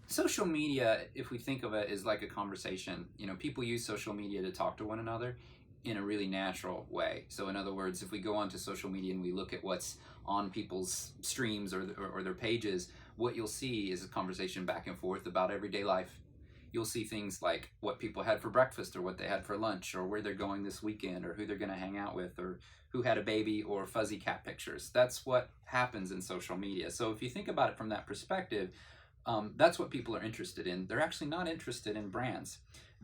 Social media, if we think of it, is like a conversation. People use social media to talk to one another in a really natural way. So in other words, if we go onto social media and we look at what's on people's streams or their pages, what you'll see is a conversation back and forth about everyday life. You'll see things like what people had for breakfast or what they had for lunch or where they're going this weekend or who they're going to hang out with or who had a baby or fuzzy cat pictures. That's what happens in social media. So if you think about it from that perspective, that's what people are interested in. They're actually not interested in brands.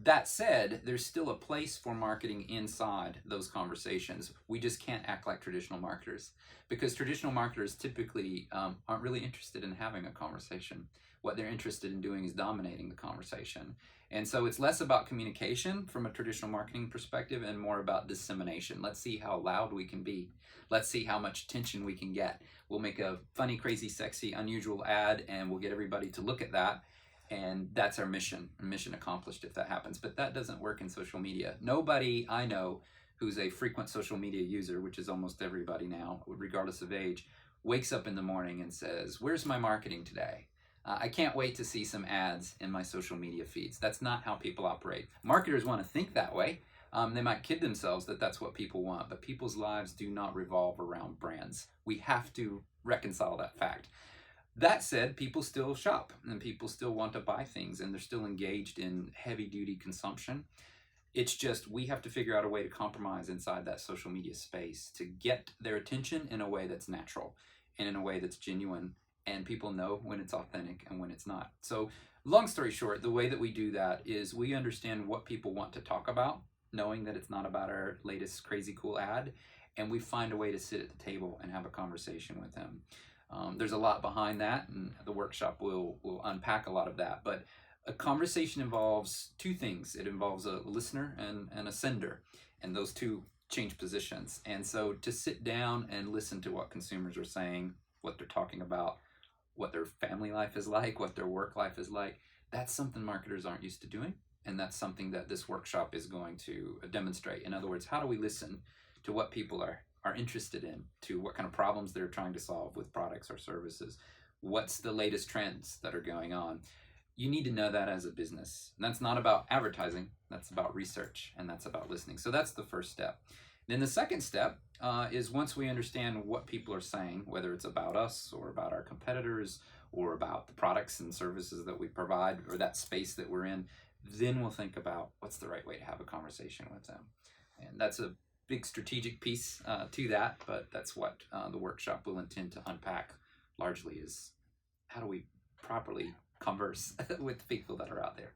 That said, there's still a place for marketing inside those conversations. We just can't act like traditional marketers because traditional marketers typically aren't really interested in having a conversation. What they're interested in doing is dominating the conversation. And so it's less about communication from a traditional marketing perspective and more about dissemination. Let's see how loud we can be. Let's see how much attention we can get. We'll make a funny, crazy, sexy, unusual ad and we'll get everybody to look at that. And that's our mission accomplished if that happens. But that doesn't work in social media. Nobody I know who's a frequent social media user, which is almost everybody now, regardless of age, wakes up in the morning and says, "Where's my marketing today? I can't wait to see some ads in my social media feeds." That's not how people operate. Marketers want to think that way. They might kid themselves that that's what people want, but people's lives do not revolve around brands. We have to reconcile that fact. That said, people still shop and people still want to buy things and they're still engaged in heavy duty consumption. It's just we have to figure out a way to compromise inside that social media space to get their attention in a way that's natural and in a way that's genuine, and people know when it's authentic and when it's not. So long story short, the way that we do that is we understand what people want to talk about, knowing that it's not about our latest crazy cool ad, and we find a way to sit at the table and have a conversation with them. There's a lot behind that, and the workshop will unpack a lot of that. But a conversation involves two things. It involves a listener and a sender, and those two change positions. And so to sit down and listen to what consumers are saying, what they're talking about, what their family life is like, what their work life is like, that's something marketers aren't used to doing. And that's something that this workshop is going to demonstrate. In other words, how do we listen to what people are interested in, to what kind of problems they're trying to solve with products or services? What's the latest trends that are going on? You need to know that as a business. And that's not about advertising, that's about research, and that's about listening. So that's the first step. Then the second step is once we understand what people are saying, whether it's about us or about our competitors or about the products and services that we provide or that space that we're in, then we'll think about what's the right way to have a conversation with them. And that's a big strategic piece to that, but that's what the workshop will intend to unpack largely, is how do we properly converse with the people that are out there.